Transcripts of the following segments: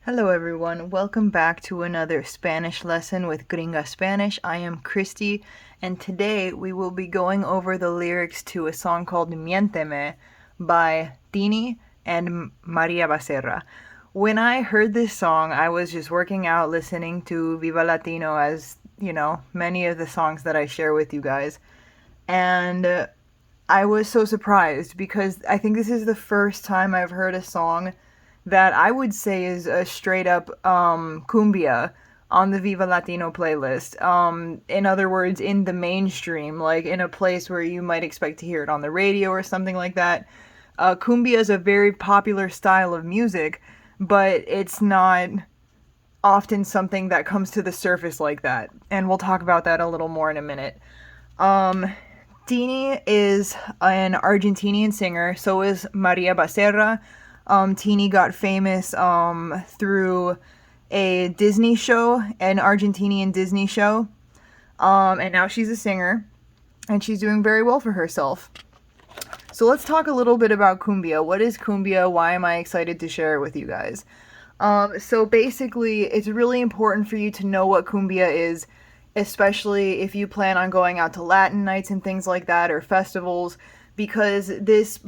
Hello everyone, welcome back to another Spanish lesson with Gringa Spanish. I am Christy, and today we will be going over the lyrics to a song called Miénteme by TINI and Maria Becerra. When I heard this song, I was just working out listening to Viva Latino, as you know, many of the songs that I share with you guys. And I was so surprised because I think this is the first time I've heard a song that I would say is a straight up cumbia on the Viva Latino playlist. In other words, in the mainstream, like in a place where you might expect to hear it on the radio or something like that. Cumbia is a very popular style of music, but it's not often something that comes to the surface like that. And we'll talk about that a little more in a minute. Tini is an Argentinian singer, so is Maria Becerra. Tini got famous through a Disney show, an Argentinian Disney show. And now she's a singer, and she's doing very well for herself. So let's talk a little bit about cumbia. What is cumbia? Why am I excited to share it with you guys? So basically, it's really important for you to know what cumbia is, especially if you plan on going out to Latin nights and things like that, or festivals, because this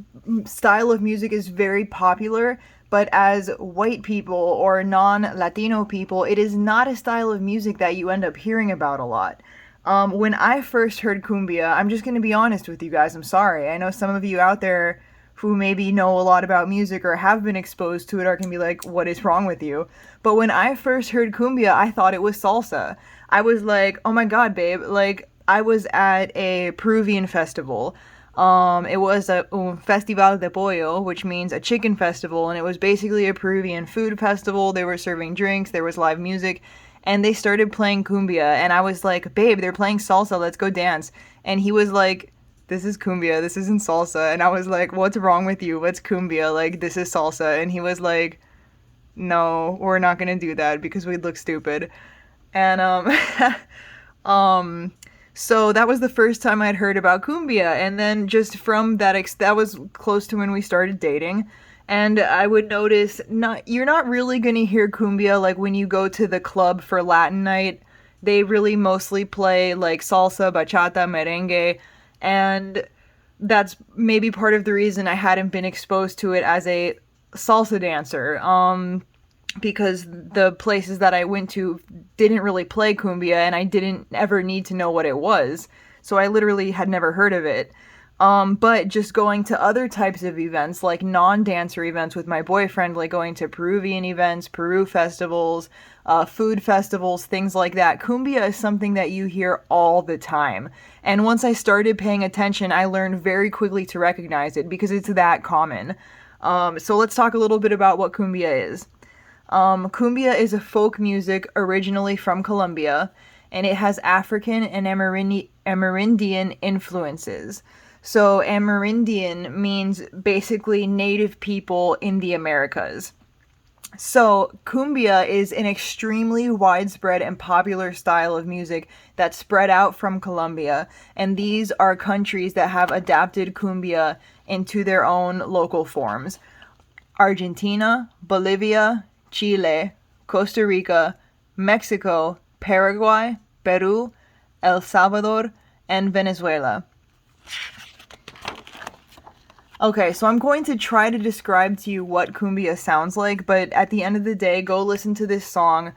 style of music is very popular, but as white people or non-Latino people, it is not a style of music that you end up hearing about a lot. When I first heard cumbia, I'm just going to be honest with you guys, I'm sorry. I know some of you out there who maybe know a lot about music or have been exposed to it are going to be like, what is wrong with you? But when I first heard cumbia, I thought it was salsa. I was like, oh my god, babe. Like, I was at a Peruvian festival. It was a Festival de Pollo, which means a chicken festival, and it was basically a Peruvian food festival. They were serving drinks, there was live music, and they started playing cumbia, and I was like, babe, they're playing salsa, let's go dance. And he was like, this is cumbia, this isn't salsa. And I was like, what's wrong with you? What's cumbia? Like, this is salsa. And he was like, no, we're not gonna do that because we'd look stupid. And so that was the first time I'd heard about cumbia, and then just from that that was close to when we started dating. And I would notice you're not really gonna hear cumbia like when you go to the club for Latin night. They really mostly play like salsa, bachata, merengue, and that's maybe part of the reason I hadn't been exposed to it as a salsa dancer. Because the places that I went to didn't really play cumbia, and I didn't ever need to know what it was. So I literally had never heard of it. But just going to other types of events, like non-dancer events with my boyfriend, like going to Peruvian events, Peru festivals, food festivals, things like that. Cumbia is something that you hear all the time. And once I started paying attention, I learned very quickly to recognize it because it's that common. So let's talk a little bit about what cumbia is. Cumbia is a folk music originally from Colombia, and it has African and Amerindian influences. So Amerindian means basically native people in the Americas. So cumbia is an extremely widespread and popular style of music that spread out from Colombia, and these are countries that have adapted cumbia into their own local forms. Argentina, Bolivia, Chile, Costa Rica, Mexico, Paraguay, Peru, El Salvador, and Venezuela. Okay, so I'm going to try to describe to you what cumbia sounds like, but at the end of the day, go listen to this song.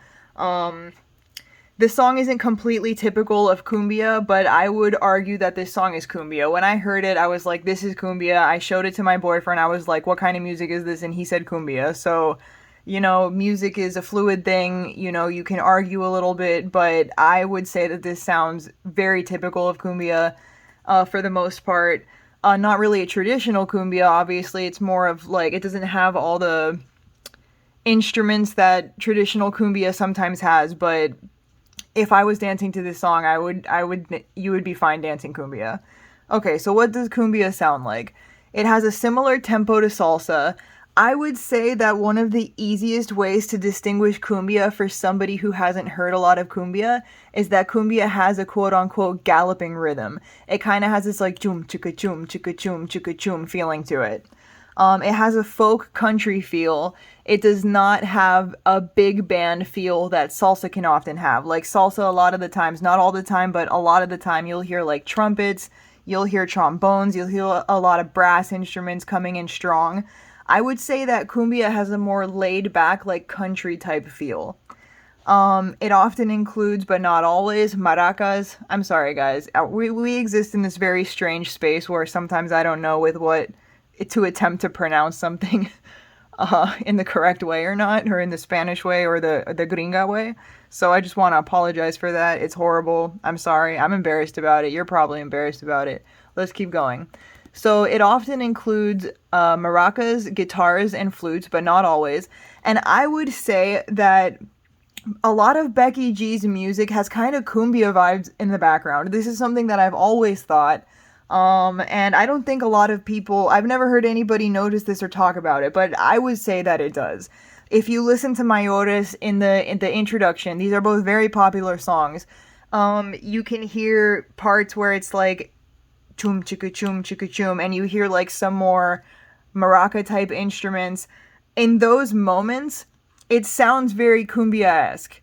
This song isn't completely typical of cumbia, but I would argue that this song is cumbia. When I heard it, I was like, this is cumbia. I showed it to my boyfriend. I was like, what kind of music is this? And he said cumbia. So, you know, music is a fluid thing. You know, you can argue a little bit, but I would say that this sounds very typical of cumbia for the most part. Not really a traditional cumbia, obviously. It's more of like, it doesn't have all the instruments that traditional cumbia sometimes has, but if I was dancing to this song, you would be fine dancing cumbia. Okay, so what does cumbia sound like? It has a similar tempo to salsa. I would say that one of the easiest ways to distinguish cumbia for somebody who hasn't heard a lot of cumbia is that cumbia has a quote-unquote galloping rhythm. It kind of has this like chum chicka chum chicka chum chicka chum feeling to it. It has a folk country feel. It does not have a big band feel that salsa can often have. Like salsa, a lot of the times, not all the time, but a lot of the time, you'll hear like trumpets, you'll hear trombones, you'll hear a lot of brass instruments coming in strong. I would say that cumbia has a more laid back, like country type feel. It often includes, but not always, maracas. I'm sorry, guys. We exist in this very strange space where sometimes I don't know with what to attempt to pronounce something in the correct way or not, or in the Spanish way or the Gringa way. So I just want to apologize for that. It's horrible. I'm sorry. I'm embarrassed about it. You're probably embarrassed about it. Let's keep going. So it often includes maracas, guitars, and flutes, but not always. And I would say that a lot of Becky G's music has kind of cumbia vibes in the background. This is something that I've always thought. And I don't think a lot of people, I've never heard anybody notice this or talk about it, but I would say that it does. If you listen to Mayores in the introduction, these are both very popular songs. You can hear parts where it's like chum chicka chum, and you hear like some more maraca type instruments. In those moments, it sounds very cumbia-esque.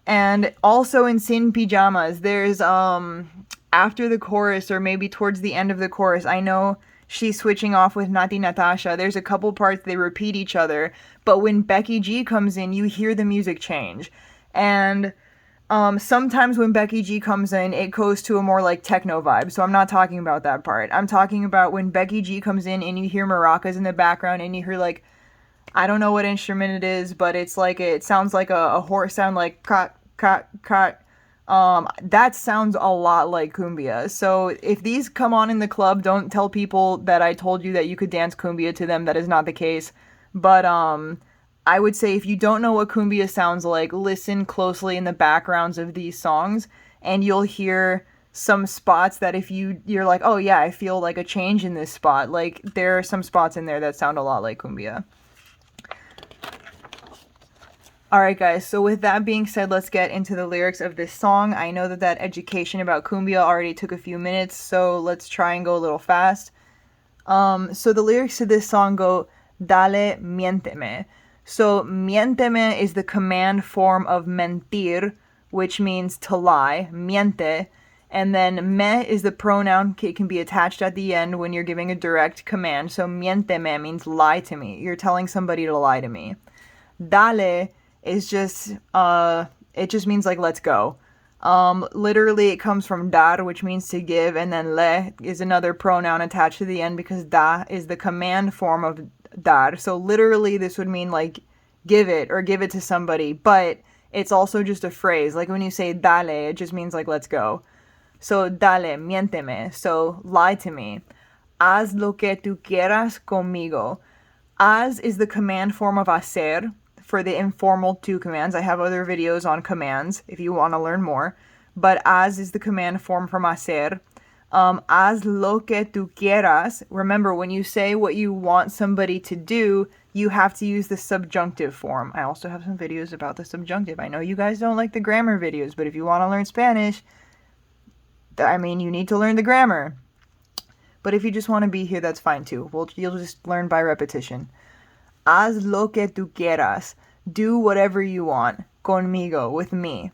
And also in Sin Pijamas, there's after the chorus, or maybe towards the end of the chorus, I know she's switching off with Nati Natasha. There's a couple parts they repeat each other, but when Becky G comes in, you hear the music change. And sometimes when Becky G comes in, it goes to a more like techno vibe. So I'm not talking about that part. I'm talking about when Becky G comes in and you hear maracas in the background and you hear like, I don't know what instrument it is, but it's like, it sounds like a horse sound, like cut, cut, cut. That sounds a lot like cumbia. So if these come on in the club, don't tell people that I told you that you could dance cumbia to them. That is not the case. But I would say if you don't know what cumbia sounds like, listen closely in the backgrounds of these songs, and you'll hear some spots that if you're like, oh yeah, I feel like a change in this spot. Like there are some spots in there that sound a lot like cumbia. Alright guys, so with that being said, let's get into the lyrics of this song. I know that education about cumbia already took a few minutes, so let's try and go a little fast. So the lyrics to this song go, Dale, miénteme. So miénteme is the command form of mentir, which means to lie, miente. And then me is the pronoun. It can be attached at the end when you're giving a direct command. So miénteme means lie to me. You're telling somebody to lie to me. Dale is just, it just means like, let's go. Literally it comes from dar, which means to give, and then le is another pronoun attached to the end because da is the command form of dar. So literally this would mean like, give it or give it to somebody, but it's also just a phrase. Like when you say dale, it just means like, let's go. So dale, miénteme. So lie to me. Haz lo que tú quieras conmigo. Haz is the command form of hacer, for the informal to commands. I have other videos on commands if you want to learn more. But haz is the command form from hacer. Haz lo que tú quieras. Remember, when you say what you want somebody to do, you have to use the subjunctive form. I also have some videos about the subjunctive. I know you guys don't like the grammar videos, but if you want to learn Spanish, I mean, you need to learn the grammar. But if you just want to be here, that's fine too. You'll just learn by repetition. Haz lo que tú quieras. Do whatever you want. Conmigo, with me.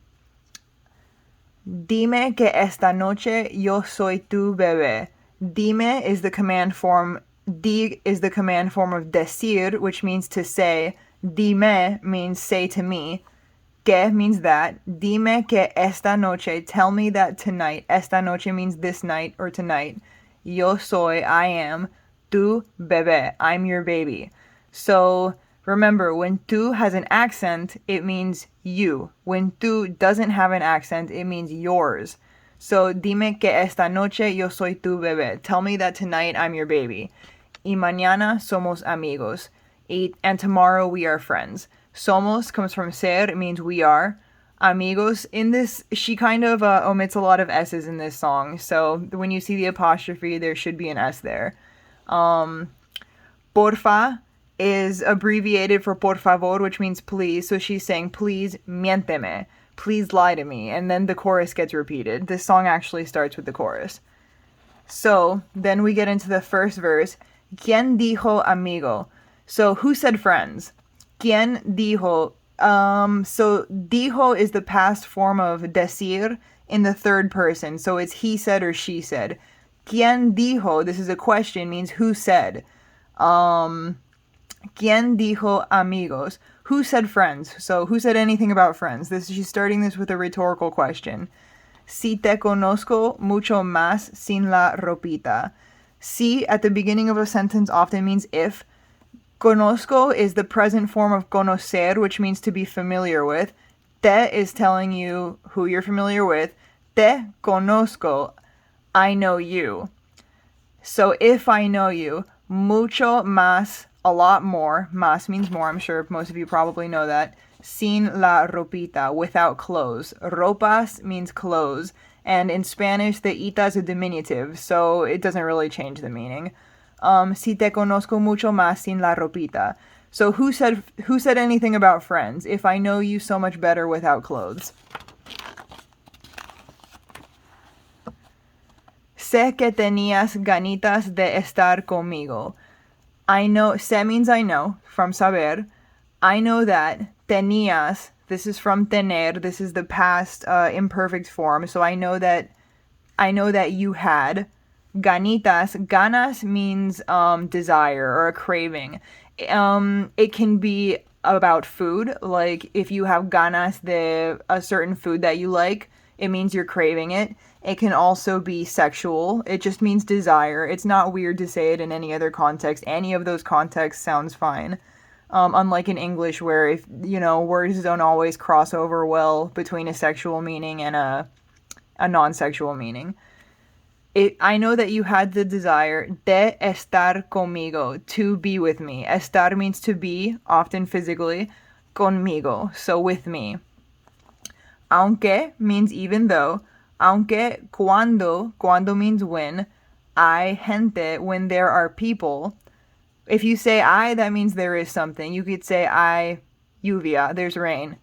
Dime que esta noche yo soy tu bebé. Dime is the command form. Di is the command form of decir, which means to say. Dime means say to me. Que means that. Dime que esta noche. Tell me that tonight. Esta noche means this night or tonight. Yo soy, I am. Tu bebé. I'm your baby. So remember, when tu has an accent, it means you. When tu doesn't have an accent, it means yours. So dime que esta noche yo soy tu bebé. Tell me that tonight I'm your baby. Y mañana somos amigos. And tomorrow we are friends. Somos comes from ser, it means we are. Amigos, in this, she kind of omits a lot of S's in this song. So when you see the apostrophe, there should be an S there. Porfa is abbreviated for por favor, which means please. So she's saying, please miénteme. Please lie to me. And then the chorus gets repeated. This song actually starts with the chorus. So then we get into the first verse. ¿Quién dijo amigo? So who said friends? ¿Quién dijo? So dijo is the past form of decir in the third person. So it's he said or she said. ¿Quién dijo? This is a question, means who said. ¿Quién dijo amigos? Who said friends? So who said anything about friends? She's starting this with a rhetorical question. Si te conozco mucho más sin la ropita. Si at the beginning of a sentence often means if. Conozco is the present form of conocer, which means to be familiar with. Te is telling you who you're familiar with. Te conozco, I know you. So if I know you, mucho más, a lot more. Más means more, I'm sure most of you probably know that. Sin la ropita, without clothes. Ropas means clothes. And in Spanish, the ita is a diminutive, so it doesn't really change the meaning. Si te conozco mucho más sin la ropita. So who said anything about friends? If I know you so much better without clothes. Sé que tenías ganitas de estar conmigo. I know, sé means I know, from saber. I know that. Tenías, this is from tener, this is the past imperfect form. So I know that you had. Ganitas, ganas means desire or a craving. It can be about food, like if you have ganas de a certain food that you like, it means you're craving it. It can also be sexual. It just means desire. It's not weird to say it in any other context. Any of those contexts sounds fine. Unlike in English where if, words don't always cross over well between a sexual meaning and a non-sexual meaning. I know that you had the desire de estar conmigo, to be with me. Estar means to be, often physically. Conmigo, so with me. Aunque means even though. Aunque cuando means when. Hay gente, when there are people. If you say I, that means there is something. You could say hay lluvia, there's rain.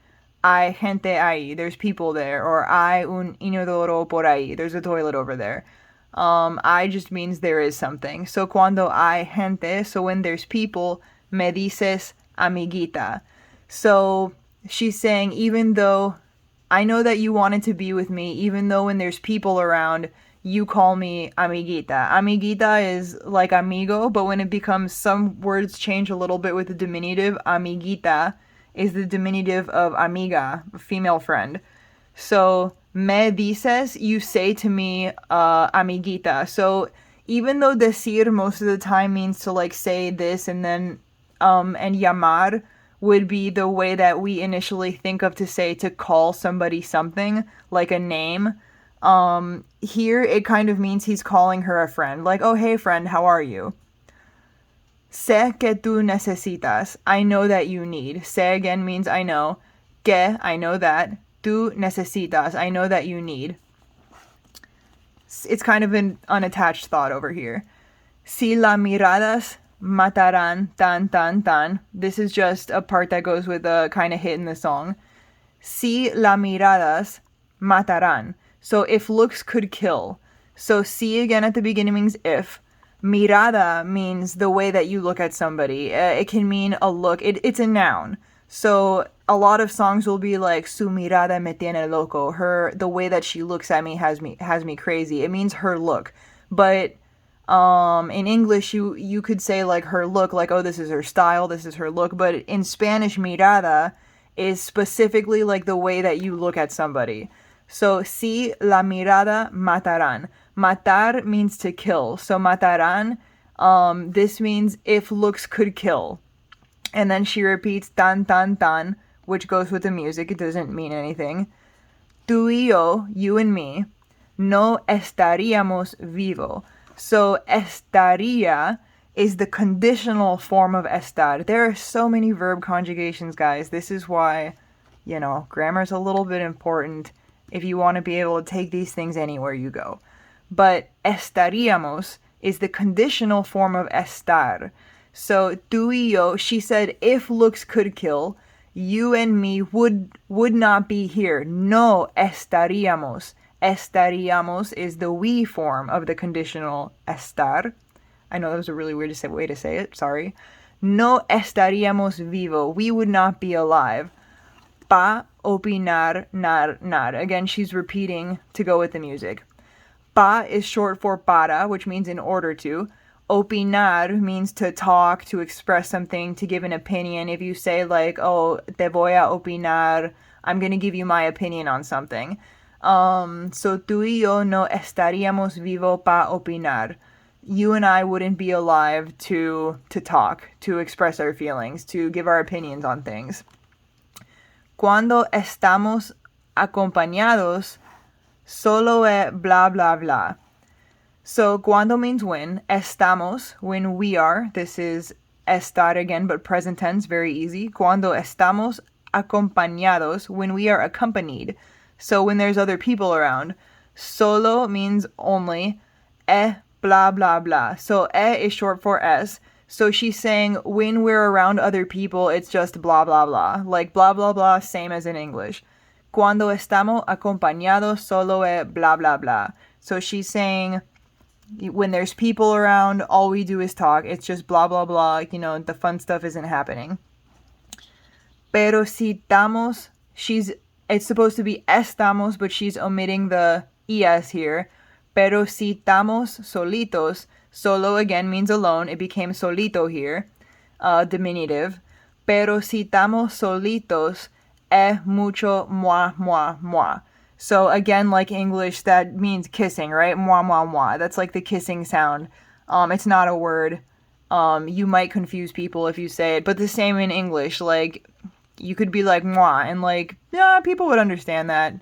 Hay gente ahí, there's people there. Or hay un inodoro por ahí, there's a toilet over there. I just means there is something. So cuando hay gente, so when there's people, me dices amiguita. So she's saying, even though I know that you wanted to be with me, even though when there's people around, you call me amiguita. Amiguita is like amigo, but when it becomes, some words change a little bit with the diminutive. Amiguita is the diminutive of amiga, female friend. So me dices, you say to me, amiguita. So even though decir most of the time means to like say this and then, and llamar would be the way that we initially think of to say to call somebody something, like a name. Here it kind of means he's calling her a friend. Like, oh, hey friend, how are you? Sé que tú necesitas. I know that you need. Sé again means I know. Que, I know that. Tú necesitas. I know that you need. It's kind of an unattached thought over here. Si la miradas matarán tan tan tan. This is just a part that goes with a kind of hit in the song. Si la miradas matarán. So if looks could kill. So si again at the beginning means if. Mirada means the way that you look at somebody. It can mean a look. It's a noun. So a lot of songs will be like su mirada me tiene loco. The way that she looks at me has me crazy. It means her look. But in English you could say like her look, like, oh, this is her style, this is her look. But in Spanish, mirada is specifically like the way that you look at somebody. So si la mirada matarán. Matar means to kill. So matarán, this means if looks could kill. And then she repeats tan tan tan, which goes with the music. It doesn't mean anything. Tú y yo, you and me, no estaríamos vivo. So estaría is the conditional form of estar. There are so many verb conjugations, guys. This is why, grammar is a little bit important if you want to be able to take these things anywhere you go. But estaríamos is the conditional form of estar. So tú y yo, she said, if looks could kill, you and me would not be here. No estaríamos. Estaríamos is the we form of the conditional estar. I know that was a really weird way to say it, sorry. No estaríamos vivo. We would not be alive. Pa opinar nar. Again, she's repeating to go with the music. Pa is short for para, which means in order to. Opinar means to talk, to express something, to give an opinion. If you say like, oh, te voy a opinar, I'm going to give you my opinion on something. So tú y yo no estaríamos vivo pa opinar. You and I wouldn't be alive to talk, to express our feelings, to give our opinions on things. Cuando estamos acompañados, solo es bla bla bla. So cuando means when, estamos, when we are. This is estar again, but present tense, very easy. Cuando estamos acompañados, when we are accompanied. So when there's other people around. Solo means only. Blah blah blah. So is short for es. So she's saying when we're around other people, it's just blah blah blah. Like blah blah blah, same as in English. Cuando estamos acompañados, solo es blah blah blah. So she's saying when there's people around, all we do is talk. It's just blah blah blah. You know, the fun stuff isn't happening. Pero si estamos, it's supposed to be estamos, but she's omitting the es here. Pero si estamos solitos, solo again means alone. It became solito here, diminutive. Pero si estamos solitos, es mucho moi, moi, moi. So again, like English, that means kissing, right? Moi, moi, moi. That's like the kissing sound. It's not a word. You might confuse people if you say it, but the same in English. Like, you could be like moi, and like, yeah, people would understand that.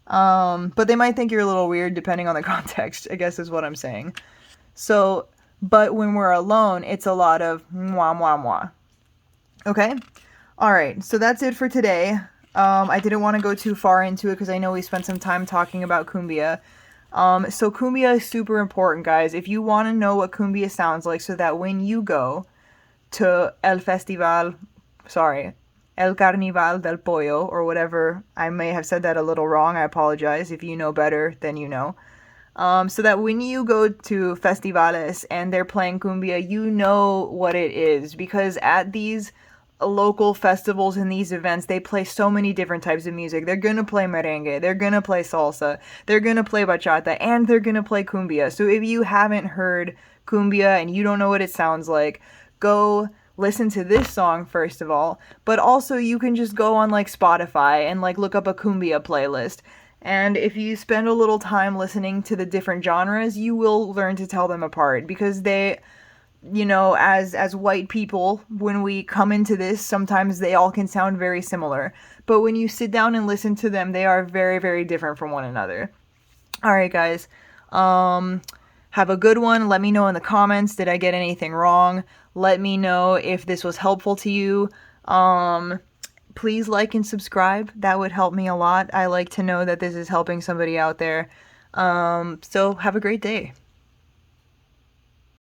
But they might think you're a little weird depending on the context, I guess is what I'm saying. So, but when we're alone, it's a lot of moi, moi, moi. Okay? Alright, so that's it for today. I didn't want to go too far into it because I know we spent some time talking about Cumbia. So Cumbia is super important, guys. If you want to know what Cumbia sounds like so that when you go to El Carnival del Pollo, or whatever, I may have said that a little wrong, I apologize. If you know better, then you know. So that when you go to festivales and they're playing cumbia, you know what it is. Because at these local festivals and these events, they play so many different types of music. They're gonna play merengue, they're gonna play salsa, they're gonna play bachata, and they're gonna play cumbia. So if you haven't heard cumbia and you don't know what it sounds like, go listen to this song first of all, but also you can just go on like Spotify and like look up a cumbia playlist. And if you spend a little time listening to the different genres, you will learn to tell them apart, because they, you know, as white people, when we come into this, sometimes they all can sound very similar. But when you sit down and listen to them, they are very, very different from one another. Alright, guys. Have a good one. Let me know in the comments, did I get anything wrong? Let me know if this was helpful to you. Please like and subscribe. That would help me a lot. I like to know that this is helping somebody out there. So have a great day.